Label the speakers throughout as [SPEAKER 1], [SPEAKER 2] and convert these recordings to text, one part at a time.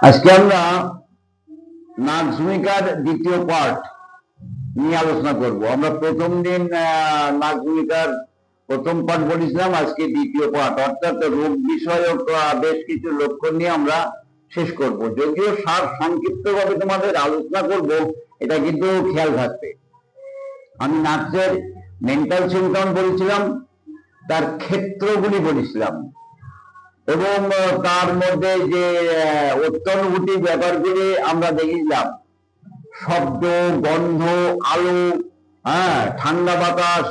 [SPEAKER 1] আজকে আমরা নাক ভূমিকার দ্বিতীয় পার্ট নিয়ে আলোচনা করব। আমরা প্রথম দিন নাক ভূমিকার প্রথম পার্ট বলেছিলাম, আজকে দ্বিতীয় পার্ট, অর্থাৎ রোগ বিষয়ক বেশ কিছু লক্ষণ নিয়ে আমরা শেষ করব। যদিও সার সংক্ষিপ্ত ভাবে তোমাদের আলোচনা করব, এটা কিন্তু খেয়াল থাকবে। আমি নাকের মেন্টাল সিমটম বলেছিলাম, তার ক্ষেত্রগুলি বলেছিলাম, এবং তার মধ্যে যে অত্যানুভূতি ব্যাপারগুলি আমরা দেখেছিলাম, শব্দ, গন্ধ, আলো, ঠান্ডা বাতাস,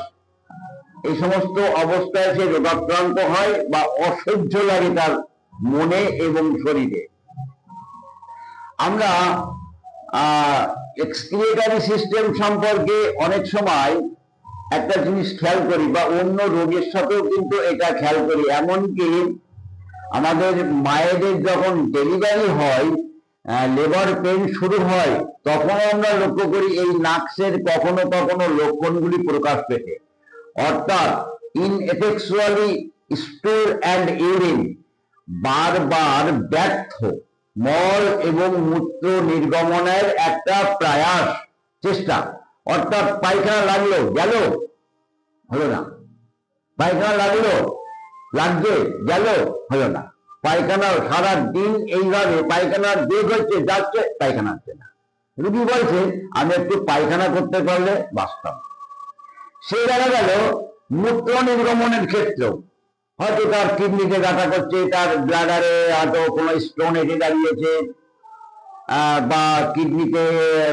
[SPEAKER 1] এই সমস্ত অবস্থায় সে রোগাক্রান্ত হয় বা অসহ্য লাগে তার মনে এবং শরীরে। আমরা এক্সক্রিয়েটরি সিস্টেম সম্পর্কে অনেক সময় একটা জিনিস খেয়াল করি, বা অন্য রোগের সাথেও কিন্তু এটা খেয়াল করি। এমনকি আমাদের মায়েদের যখন ডেলিভারি হয়, লেবার পেন শুরু হয়, তখন আমরা লক্ষ্য করি এই নাক্সের কখনো কখনো লক্ষণগুলি প্রকাশ পেতে, অর্থাৎ ইনএফেক্চুয়ালি স্টুল অ্যান্ড ইউরিন, বারবার ব্যর্থ মল এবং মূত্র নির্গমনের একটা প্রয়াস, চেষ্টা। অর্থাৎ পায়খানা লাগলো, গেল, হলো না, পায়খানা লাগলো, লাগছে, গেল, হলো না, পায়খানা সারা দিন এইভাবে পায়খানার বেগ হচ্ছে, যাচ্ছে, পায়খানা হচ্ছে না। রুগী বলছে আমি একটু পায়খানা করতে পারলে বাঁচতাম। সে দেখা গেল মূত্র নির্গমনের ক্ষেত্র, হয়তো তার কিডনিতে ব্যথা করছে, তার ব্লাডারে হয়তো কোনো স্টোন এসে দাঁড়িয়েছে, বা কিডনিতে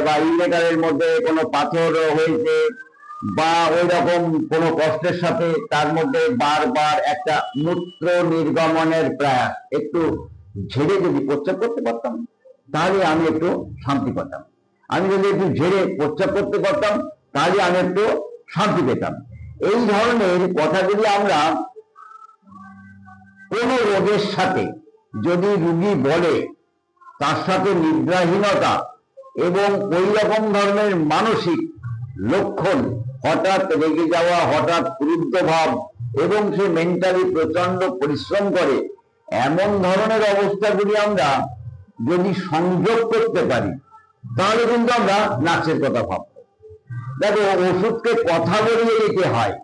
[SPEAKER 1] বা ইউরেটারের মধ্যে কোনো পাথর হয়েছে, বা ওই রকম কোনো কষ্টের সাথে তার মধ্যে বারবার একটা মূত্র নির্গমনের প্রয়াস। একটু ঝেড়ে যদি প্রস্রাব করতে পারতাম তাহলে আমি একটু শান্তি পেতাম, আমি যদি একটু ঝেড়ে প্রস্রাব করতে পারতাম তাহলে আমি একটু শান্তি পেতাম। এই ধরনের কথাগুলি আমরা কোন রোগের সাথে যদি রুগী বলে, তার সাথে নিদ্রাহীনতা এবং ওই রকম ধরনের মানসিক লক্ষণ, হঠাৎ রেগে যাওয়া, হঠাৎ ক্রুদ্ধ ভাব, এবং সে মেন্টালি প্রচন্ড পরিশ্রম করে, এমন ধরনের অবস্থাগুলি আমরা যদি সংযোগ করতে পারি তাহলে কিন্তু আমরা নাচের কথা ভাববো। দেখো, ওষুধকে কথা বলিয়ে দিতে হয়।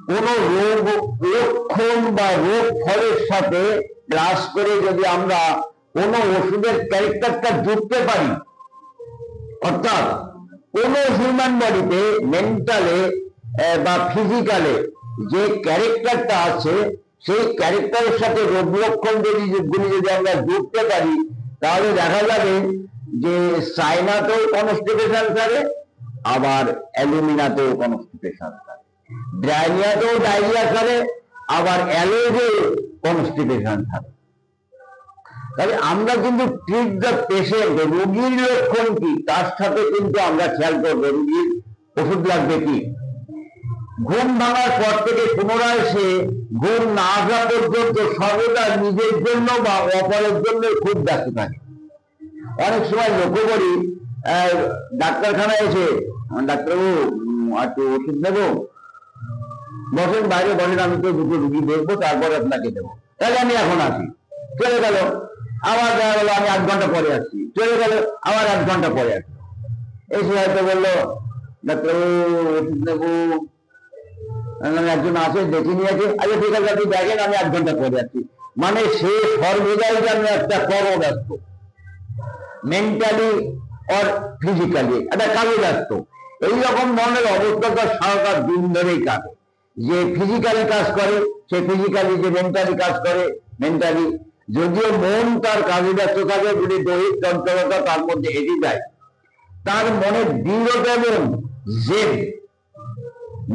[SPEAKER 1] কোন রোগ লক্ষণ বা রোগ ফলের সাথে ক্লাস করে যদি আমরা কোন ওষুধের ক্যারেক্টারটা জুড়তে পারি, অর্থাৎ কোন হিউম্যান বডিতে মেন্টালে বা ফিজিক্যালে যে ক্যারেক্টারটা আছে, সেই ক্যারেক্টারের সাথে রোগ লক্ষণ যদি আমরা জুড়তে পারি, তাহলে দেখা যাবে যে সাইনাতেও কনস্টিপেশন থাকে, আবার অ্যালুমিনাতেও কনস্টিপেশন থাকে, ডায়রিয়াতেও ডায়রিয়া থাকে, আবার অ্যালোজে কনস্টিপেশন থাকে। তাহলে আমরা কিন্তু ট্রিট দ্য পেশেন্ট, রোগীর লক্ষণ কি তার সাথে কিন্তু আমরা খেয়াল করবো রোগীর ওষুধ লাগবে কি। ঘুম ভাঙার পর থেকে পুনরায় সে ঘুম না আসা পর্যন্ত সর্বদা নিজের জন্য বা অপরের জন্য খুব ব্যস্ত থাকে। অনেক সময় লক্ষ্য করি, ডাক্তারখানায় এসে ডাক্তারবাবু একটু ওষুধ নেবো, বসেন বাইরে, বসেন, আমি তো দুটো রুগী দেখবো, তারপর আপনাকে দেবো, তাহলে আমি এখন আসি। চলে গেল, আবার দেখা গেলো আমি 8 ঘন্টা পরে আসছি, চলে গেল, আবার 1 ঘন্টা পরে আসলো। এসে হয়তো বললো ডাক্তারবাবু ওষুধ নেবো, একজন আসে, দেখে নিয়েছে, আচ্ছা ঠিক আছে আপনি দেখেন, আমি 1 ঘন্টা পরে আসছি। মানে সে সর্বদাই যেন একটা কর্মব্যস্ত, মেন্টালি অর ফিজিক্যালি একটা কাজে ব্যস্ত। এইরকম ধরনের অবস্থা সারাটা দিন ধরেই কাটে। যে ফিজিক্যালি কাজ করে সে ফিজিক্যালি, যে মেন্টালি কাজ করে মেন্টালি। যদিও মন তার কাজে ব্যস্ত থাকে, যদি দৈহিক চঞ্চলতা তার মধ্যে এসে যায়, তার মনে দৃঢ়তা এবং জেদ।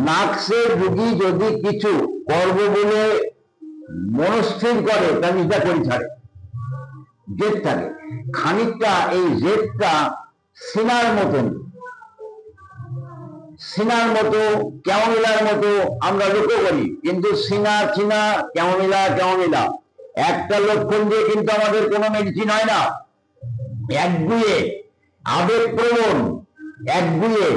[SPEAKER 1] নাক্সের রুগী যদি কিছু করব বলে মনস্থির করে, তা নিজটা করে ছাড়ে, জেদ থাকে খানিকটা। এই জেদটা সিনার মতন, সিনার মতো, ক্যামোমিলার মতো আমরা লক্ষ্য করি, কিন্তু সিনা চিনা, ক্যামোমিলা ক্যামোমিলা, একটা লক্ষণ দিয়ে কিন্তু আমাদের কোনো মেডিসিন হয় না। একগুয়ে, আবেগপ্রবণ, একগুয়ে,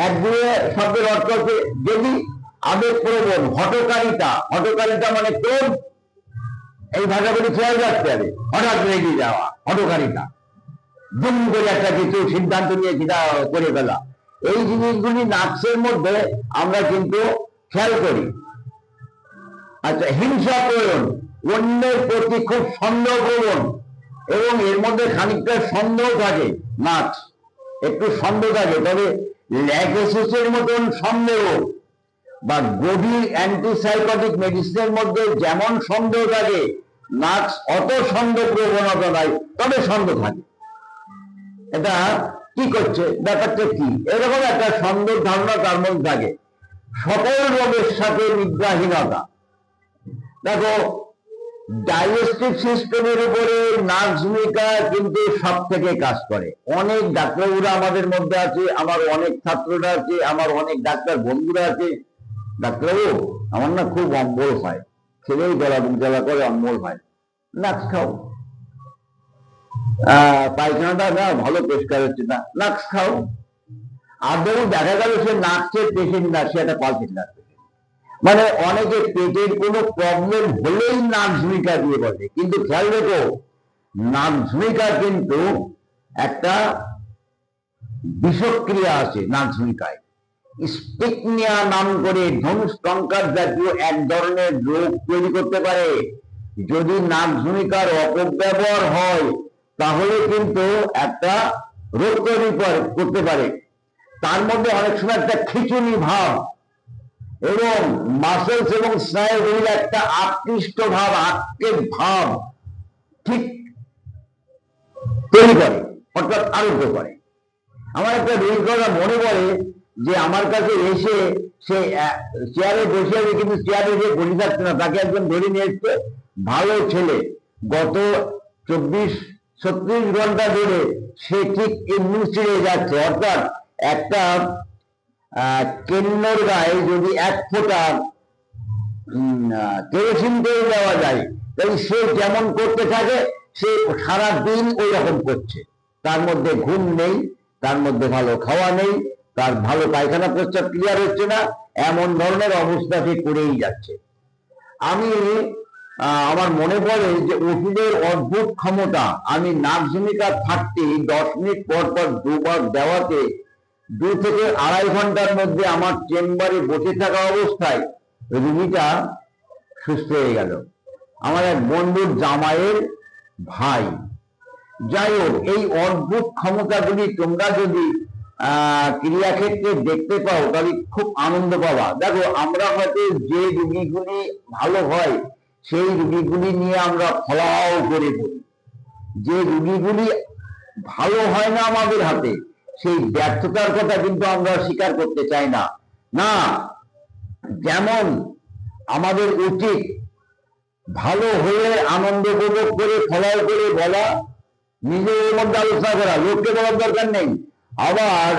[SPEAKER 1] একগুয়ে শব্দের অর্থ হচ্ছে যদি আবেগপ্রবণ, হঠকারিতা, হঠকারিতা মানে ক্রোধ, এই ভাষাগুলি খেয়াল রাখতে হবে। হঠাৎ রেগে যাওয়া, হটকারিতা, দুম করে একটা কিছু সিদ্ধান্ত নিয়ে যেটা করে ফেলা, এই জিনিসগুলি নাচের মধ্যে আমরা কিন্তু খেয়াল করি। আচ্ছা, হিংসা প্রয়োগ, অন্যের প্রতি খুব সন্দেহ প্রবণ, এবং এর মধ্যে খানিকটা সন্দেহ থাকে। নাচ একটু সন্দেহ থাকে, তবে ল্যাকেসিসের মতন সন্দেহ বা গভীর অ্যান্টিসাইকোটিক মেডিসিনের মধ্যে যেমন সন্দেহ থাকে, নাচ অত সন্দেহ প্রবণতা নাই, তবে সন্দেহ থাকে। এটা কি করছে, ব্যাপারটা কি, এরকম একটা সন্দেহ ধারণা তার মধ্যে থাকে। সকল রোগের সাথে নিদ্রাহীনতা, দেখো ডাইজেস্টিভ সিস্টেমের উপরে নার্ভ ভূমিকা কিন্তু সব থেকে কাজ করে। অনেক ডাক্তাররা আমাদের মধ্যে আছে, আমার অনেক ছাত্ররা আছে, আমার অনেক ডাক্তার বন্ধুরা আছে। ডাক্তারবাবু, আমার না খুব অম্বল হয়, খেলেই গলা বুক জ্বালা করে, অম্বল হয়, নাক্স খাও। পায়খানাটা না ভালো পরিষ্কার হচ্ছে না, নাক্স খাও। আদৌ দেখা গেল সে নাক্সের পেশেন্ট না, সে একটা পালসিটার। মানে অনেকে পেটের কোনো প্রবলেম হলেই নার্ভ ভূমিকা দিয়ে বসে, কিন্তু খেয়াল রেখো, নার্ভ ভূমিকা কিন্তু একটা বিষক্রিয়া আছে। নার্ভ ভূমিকায় স্পিকনিয়া নাম করে ধনুষ্টঙ্কার জাতীয় এক ধরনের রোগ তৈরি করতে পারে। যদি নার্ভ ভূমিকার অপব্যবহার হয়, তাহলে কিন্তু একটা রোগ তৈরি করতে পারে। তার মধ্যে অনেক সময় একটা খিচুনি ভাব এবং মাসেলস এবং স্নায়ুগুলির একটা আকৃষ্ট ভাব, আক্ষেপ ভাব ঠিক তৈরি করে, অর্থাৎ আরোগ্য করে। আমার একটা রোগীর কথা মনে পড়ে যে আমার কাছে এসে সে চেয়ারে বসে আছে, কিন্তু চেয়ারে যে বসে থাকছে না, তাকে একজন ধরে নিয়ে এসছে। ভালো ছেলে, গত 24-36 ঘন্টা ধরে সে ঠিক এমনি ছিঁড়ে যাচ্ছে। অর্থাৎ একটা কেন্নর গায়ে যদি 1 ফোঁটা কেরোসিন তেল দেওয়া যায়, তাহলে সে যেমন করতে থাকে, সে সারা দিন ওই রকম করছে। তার মধ্যে ঘুম নেই, তার মধ্যে ভালো খাওয়া নেই, তার ভালো পায়খানা প্রস্রাব ক্লিয়ার হচ্ছে না, এমন ধরনের অবস্থা সে করেই যাচ্ছে। আমি আমার মনে পড়ে যে ওষুধের অদ্ভুত ক্ষমতা। আমি নার্ভ ভূমিকা থাকতে 10 মিনিট পর পর 2 বার দেওয়াতে 2 থেকে 2.5 ঘন্টার মধ্যে আমার চেম্বারে বসে থাকা অবস্থায় রোগীটা সুস্থ হয়ে গেল। আমার এক বন্ধুর জামাইয়ের ভাই। যাই হোক, এই অদ্ভুত ক্ষমতাগুলি তোমরা যদি ক্রিয়াক্ষেত্রে দেখতে পাও, তাহলে খুব আনন্দ পাবা। দেখো, আমরা হয়তো যে রোগীগুলি ভালো হয়, সেই রোগীগুলি নিয়ে আমরা ফলাও করে পড়ি। যে রোগীগুলি ভালো হয় না আমাদের হাতে, সেই ব্যর্থতার কথা কিন্তু আমরা স্বীকার করতে চাই না। না, যেমন আমাদের উচিত ভালো হয়ে আনন্দ উপভোগ করে ফলাও করে বলা, নিজের মধ্যে আলোচনা করা, লোককে বলার দরকার নেই। আবার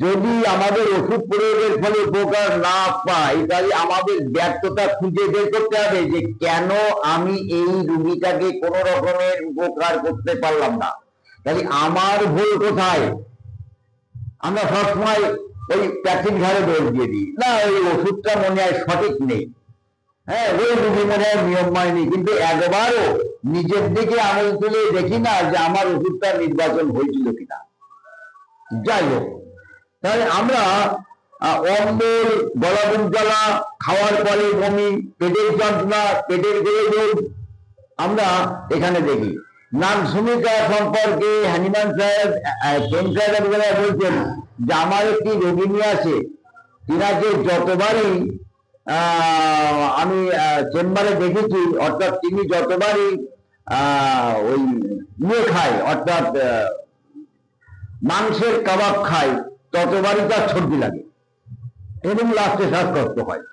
[SPEAKER 1] যদি আমাদের ওষুধ প্রয়োগের ফলে উপকার না পাই, তাহলে আমাদের ব্যর্থতা খুঁজে বের করতে হবে যে কেন আমি এই রোগীটাকে কোন রকমের উপকার করতে পারলাম না, তাহলে আমার ভুল কোথায়। আমরা সবসময় ওই প্যাকেট ঘরে দোষ দিয়ে দিই, না ওই ওষুধটা মনে হয় সঠিক নেই, হ্যাঁ ওই রোগী মনে হয় নিয়ম মানেনি, কিন্তু একবারও নিজের দিকে আঙুল তুলে দেখি না যে আমার ওষুধটা নির্বাচন হয়েছিল কিনা। যাই হোক, তাহলে আমরা অম্বল, গলা বুক জ্বালা, খাওয়ার পরে বমি, পেটের যন্ত্রণা, পেটের গোলযোগ আমরা এখানে দেখি। নার্ভ ভূমিকা সম্পর্কে হ্যানিম্যান সাহেব বলছেন যে আমার একটি রোগিনী আছে, তিনাকে যতবারই আমি চেম্বারে দেখেছি, অর্থাৎ তিনি যতবারই ওই ইয়ে খায়, অর্থাৎ মাংসের কাবাব খায়, ততবারই তার সর্দি লাগে এবং লাস্টে শ্বাসকষ্ট হয়।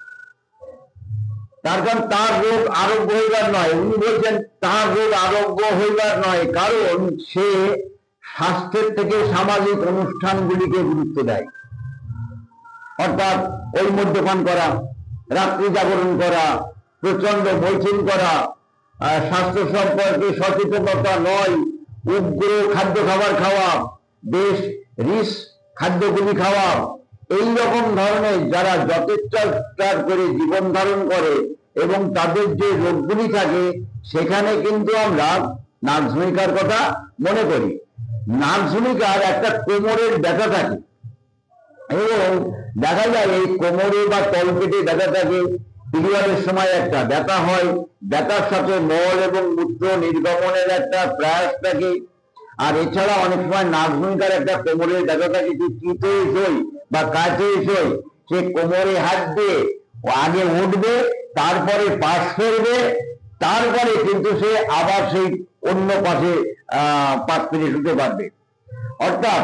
[SPEAKER 1] তার কারণ তার রোগ আরোগ্য হইবার নয়, উনি বলছেন তার রোগ আরোগ্য হইবার নয়, কারণ সে স্বাস্থ্যের থেকে সামাজিক অনুষ্ঠানগুলিকে গুরুত্ব দেয়। অর্থাৎ ওই মদ্যপান করা, রাত্রি জাগরণ করা, প্রচন্ড বৈচিন করা, স্বাস্থ্য সম্পর্কে সচেতনতা নয়, উগ্র খাদ্য খাবার খাওয়া, বেশ রিচ খাদ্যগুলি খাওয়া, এই রকম ধরনের যারা যথেষ্ট করে জীবন ধারণ করে এবং তাদের যে রোগগুলি থাকে সেখানে কিন্তু আমরা নার্ভভূমিকার কথা মনে করি। নার্ভভূমিকার একটা কোমরের ব্যথা থাকে এবং দেখা যায় এই কোমরে বা তলপেটে ব্যথা থাকে, পিরিয়ডের সময় একটা ব্যথা হয়, ব্যথার সাথে মল এবং মূত্র নির্গমনের একটা প্রয়াস থাকে। আর এছাড়া অনেক সময় নার্ভভূমিকার একটা কোমরের ব্যথা থাকে, চিতে এসই বা কাছে এসই সে কোমরে হাত দিয়ে আগে উঠবে, তারপরে পাশ ফেলবে, তারপরে কিন্তু সে আবার সেই অন্য পাশে পাশ ফিরে শুতে পারবে। অর্থাৎ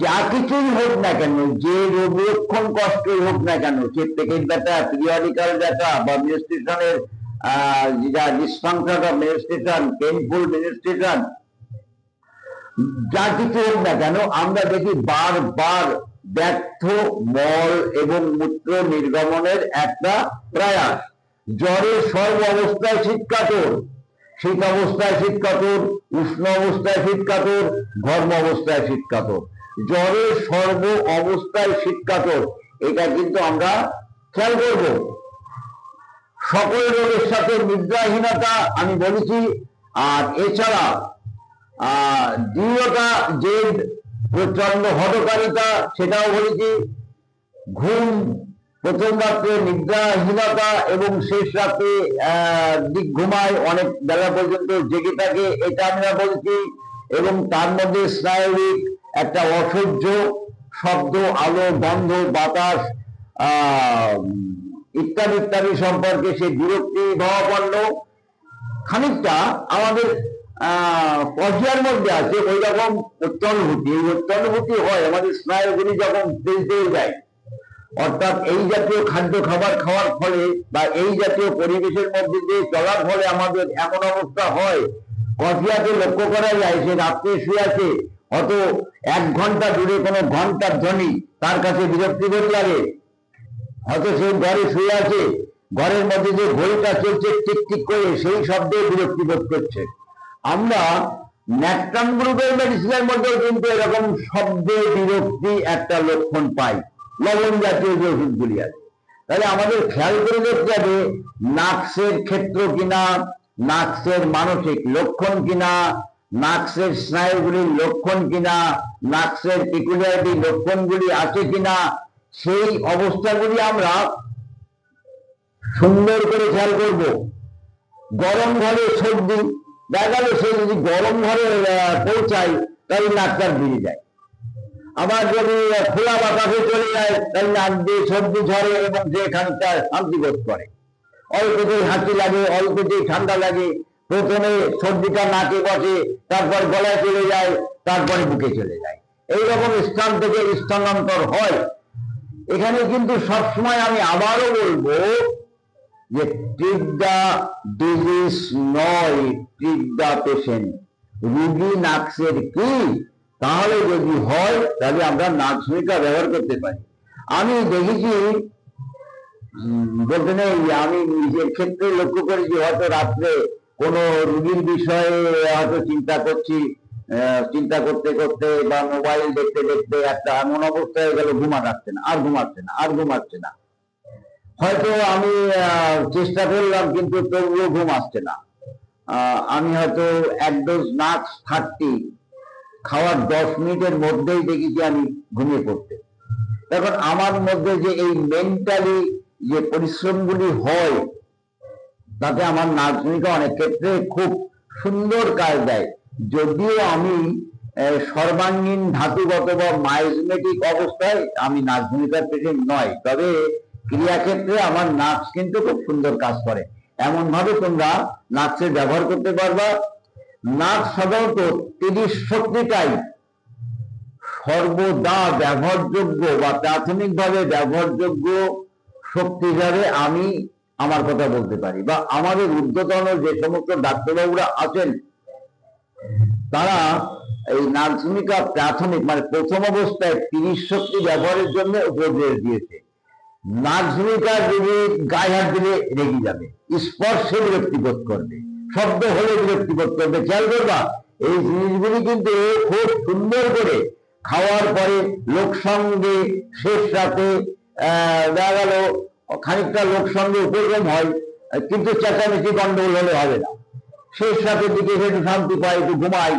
[SPEAKER 1] যা কিছুই হোক না কেন, যে রোগ লক্ষণ কষ্টই হোক না কেন, সে পেটের ব্যথা, পিরিয়ডিক্যাল ব্যথা বা মেনস্ট্রুয়েশনের যেটা dysfunction of menstruation, painful menstruation, যা কিছু হোক না কেন, আমরা দেখি বারবার ব্যর্থ মল এবং মূত্র নির্গমনের একটা প্রয়াস। জ্বরের সর্ব অবস্থায় শীতকাতর, শীত অবস্থায় শীতকাতর, উষ্ণ অবস্থায় শীতকাতর, ঘর্ম অবস্থায় শীতকাতর, জ্বরের সর্ব অবস্থায় শীতকাতর, এটা কিন্তু আমরা খেয়াল করব। সকল রোগের সাথে নিদ্রাহীনতা আমি বলেছি, আর এছাড়া দৃঢ়তা, জেদ, প্রচন্ড হঠকারিতা সেটাও বলেছি। ঘুম, প্রথম রাত্রে নিদ্রাহীনতা এবং শেষ রাত্রে দিক ঘুমায়, অনেক বেলা পর্যন্ত জেগে থাকে, এটা আমরা বলছি। এবং তার মধ্যে স্নায়বিক একটা অসহ্য শব্দ, আলো, গন্ধ, বাতাস ইত্যাদি ইত্যাদি সম্পর্কে সে বিরক্তি ভাবাপন্ন। খানিকটা আমাদের পর্যায়ের মধ্যে আছে ওই রকম অত্যনুভূতি। এই অত্যনুভূতি হয় আমাদের স্নায়ুগুলি যখন তেলতে যায়, অর্থাৎ এই জাতীয় খাদ্য খাবার খাওয়ার ফলে বা এই জাতীয় পরিবেশের মধ্যে দিয়ে চলার ফলে আমাদের এমন অবস্থা হয়। কফিয়াকে লক্ষ্য করা যায়, সে রাত্রে শুয়ে আছে, অত 1 ঘন্টা দূরে কোনো ঘন্টার ধ্বনি তার কাছে বিরক্তিকর লাগে, হয়তো সে ঘরে শুয়ে আছে, ঘরের মধ্যে যে ঘড়িটা চলছে টিক টিক করে, সেই শব্দে বিরক্তি বোধ করছে। আমরা ন্যাট্রাম গ্রুপের মেডিসিনের মধ্যে কিন্তু এরকম শব্দে বিরক্তি একটা লক্ষণ পাই, লবণ জাতীয় যে ওষুধগুলি আছে। তাহলে আমাদের খেয়াল করে দেখতে হবে নাক্সের ক্ষেত্র কিনা, নাক্সের মানসিক লক্ষণ কিনা, নাক্সের স্নায়ুগুলির লক্ষণ কিনা, নাক্সের পিকুলিয়ারিটি লক্ষণগুলি আছে কিনা, সেই অবস্থাগুলি আমরা সুন্দর করে খেয়াল করব। গরম ঘরে সর্দি দেখা গেল, সে যদি গরম ঘরে পৌঁছায় তাহলে নাকটা ভিজে যায়। আবার যদি খোলা বাতাসে চলে যায় তাহলে নাক দিয়ে সর্দি ঝরে এবং সে খানিকটা শান্তি বোধ করে। অল্পতেই হাঁচি লাগে, অল্পতেই ঠান্ডা লাগে, প্রথমে সর্দিটা নাকে বসে, তারপর গলায় চলে যায়, তারপরে বুকে চলে যায়, এইরকম স্থান থেকে স্থানান্তর হয়। এখানে কিন্তু সবসময় আমি আবারও বলবো যে ট্রিট দ্য ডিজিজ নয়, ট্রিট দ্য পেশেন্ট। রুগী নাক্সের কি, তাহলে যদি হয় তাহলে আমরা নার্ভভূমিকা ব্যবহার করতে পারি। আমি দেখেছি, বলতে নেই, আমি নিজের ক্ষেত্রে লক্ষ্য করেছি, হয়তো রাত্রে কোনো রুগীর বিষয়ে হয়তো চিন্তা করতে করতে বা মোবাইল দেখতে দেখতে একটা এমন অবস্থা হয়ে গেল, ঘুমাচ্ছে না। হয়তো আমি চেষ্টা করলাম কিন্তু তবুও ঘুম আসছে না। আমি হয়তো 1 ডোজ নাক্স 30 খাওয়ার 10 মিনিটের মধ্যেই দেখেছি আমি ঘুমিয়ে পড়তে। এখন আমার মধ্যে যে এই মেন্টালি যে পরিশ্রমগুলি হয়, তাতে আমার নার্ভভূমিকা অনেক ক্ষেত্রে খুব সুন্দর কাজ দেয়। যদিও আমি সর্বাঙ্গীন ধাতুগত বা মাইজমেটিক অবস্থায় আমি নার্ভভূমিকার পেশেন্ট নয়, তবে ক্রিয়াক্ষেত্রে আমার নার্ভস কিন্তু খুব সুন্দর কাজ করে। এমন ভাবে তোমরা নার্ভসের ব্যবহার করতে পারবা। নার্ভ সাধারণত 30 শক্তিটাই সর্বদা ব্যবহারযোগ্য বা প্রাথমিকভাবে ব্যবহারযোগ্য শক্তি হিসাবে আমি আমার কথা বলতে পারি, বা আমাদের ঊর্ধ্বতন যে সমস্ত ডাক্তারবাবুরা আছেন তারা এই নার্ভভূমিকা প্রাথমিক মানে প্রথম অবস্থায় 30 শক্তি ব্যবহারের জন্য উপদেশ দিয়েছে। নার্ভভূমিকার যদি গায়ে হাত দিলে রেগে যাবে, স্পর্শে বিরক্তি বোধ করবে, শব্দ হলে বিরক্তি বোধ করবে। খেয়াল করবা এই জিনিসগুলি কিন্তু খুব সুন্দর করে খাওয়ার পরে লোকসঙ্গে শেষ রাতে দেখা গেল খানিকটা লোকসঙ্গে উপক্রম হয়, কিন্তু চেঁচামেচি গন্ডগোল হলে হবে না। শেষ রাতের দিকে একটু শান্তি পাই, একটু ঘুমাই,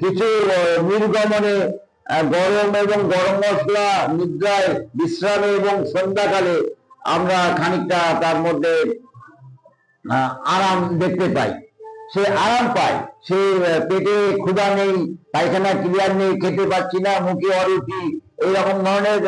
[SPEAKER 1] কিছু নির্গমনে গরম এবং গরম মশলা নিদ্রায় বিশ্রামে এবং সন্ধ্যাকালে আমরা খানিকটা তার মধ্যে আরাম দেখতে পাই। সে আরাম পায়, সে পেটে ক্ষুধা নেই, পায়খানা ক্লিয়ার নেই, খেতে পাচ্ছি না, মুখে অরুচি, এইরকম ধরনের